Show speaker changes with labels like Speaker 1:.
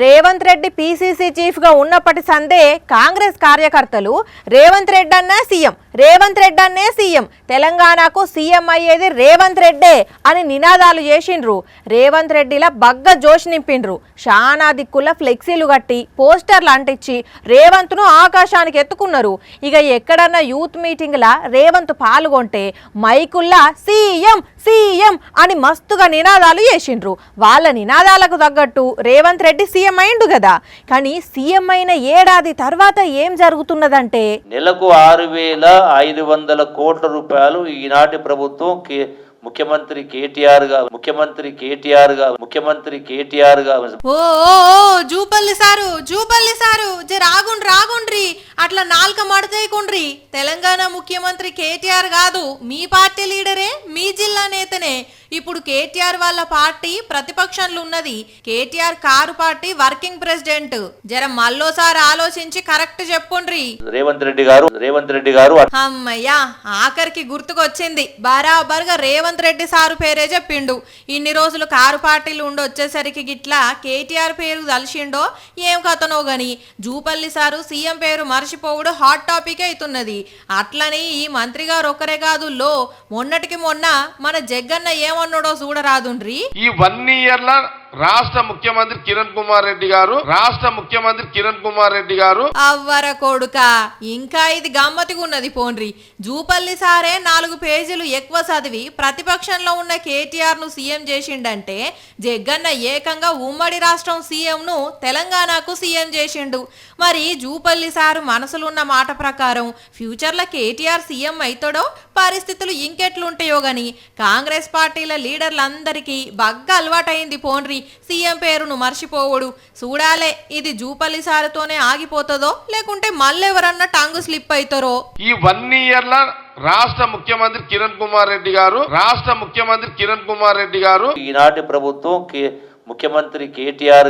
Speaker 1: Revanth Reddy PCC chief గా ఉన్నప్పటి సందే కాంగ్రెస్ కార్యకర్తలు రేవంత్ రెడ్డి అన్నా సీఎం, రేవంత్ రెడ్డి అన్నే సీఎం, తెలంగాణకు సీఎం అయ్యేది రేవంత్ రెడ్డే అని నినాదాలు చేసిండ్రు. రేవంత్ రెడ్డిలా బగ్గ జోష్ నింపిండ్రు. షానా దిక్కుల ఫ్లెక్సీలు కట్టి పోస్టర్లు అంటించి రేవంత్ ను ఆకాశానికి ఎత్తుకున్నారు. ఇక ఎక్కడన్నా యూత్ మీటింగ్ లా రేవంత్ పాల్గొంటే మైకుల్లా సీఎం సీఎం అని మస్తుగా నినాదాలు చేసిండ్రు. వాళ్ళ నినాదాలకు తగ్గట్టు రేవంత్ రెడ్డి సీఎం అయిండు కదా. కానీ సీఎం అయిన ఏడాది తర్వాత ఏం జరుగుతున్నదంటే
Speaker 2: నెలకు 6,500 కోట్ల రూపాయలు ఈనాటి ప్రభుత్వం ముఖ్యమంత్రి కేటీఆర్ గా
Speaker 1: ఓ జూపల్లి సారు జర రాగుండ్రి అట్లా నాల్క మడతేయకుండ్రి. తెలంగాణ ముఖ్యమంత్రి కేటీఆర్ కాదు, మీ పార్టీ లీడరే, మీ జిల్లా నేతనే. ఇప్పుడు కేటీఆర్ వాళ్ళ పార్టీ ప్రతిపక్షంలో ఉన్నది. KTR car party working president. జర మళ్ళోసారి ఆలోచించి కరెక్ట్ చెప్పుండ్రి.
Speaker 2: రేవంత్ రెడ్డి గారు
Speaker 1: అమ్మయ్యా ఆఖరికి గుర్తుకొచ్చింది. బరాబర్గా రేవంత్ రెడ్డి సారు పేరే చెప్పిండు. ఇన్ని రోజులు కారు పార్టీలు ఉండి వచ్చేసరికి గిట్లా కేటీఆర్ పేరు తలిసిండో ఏం కథనో గాని జూపల్లి సారు సీఎం పేరు మర్చిపోవుడు హాట్ టాపిక్ అవుతున్నది. అట్లని ఈ మంత్రి గారు ఒక్కరే కాదు, మొన్నటికి మొన్న మన జగ్గన్న ఏమన్నాడో చూడరాదుండ్రి.
Speaker 3: ఈ 1 year ల రాష్ట్ర ముఖ్యమంత్రి కిరణ్ కుమార్ రెడ్డి గారు
Speaker 1: అవ్వర కొడుక ఇంకా ఇది గమ్మతిగా ఉన్నది పోన్రి. జూపల్లి సారే 4 పేజీలు ఎక్కువ చదివి ప్రతిపక్షంలో ఉన్న కేటీఆర్ ను సీఎం చేసిండంటే జగ్గన్న ఏకంగా ఉమ్మడి రాష్ట్రం సీఎం ను తెలంగాణకు సీఎం చేసిండు. మరి జూపల్లి సారు మనసులున్న మాట ప్రకారం ఫ్యూచర్ లో కేటీఆర్ సీఎం అవుతాడో పరిస్థితులు ఇంకెట్లుంటాయో గాని కాంగ్రెస్ పార్టీల లీడర్లందరికీ బగ్గ అలవాటైంది పోన్రి సీఎం పేరును మర్చిపోవుడు. చూడాలే ఇది జూపల్లి సారుతోనే ఆగిపోతుందో లేకుంటే మళ్ళెవరన్నా టంగు స్లిప్ అవుతారో.
Speaker 3: ఈ 1 year ల రాష్ట్ర ముఖ్యమంత్రి కిరణ్ కుమార్ రెడ్డి గారు
Speaker 2: ఈనాటి ప్రభుత్వం ముఖ్యమంత్రి కేటీఆర్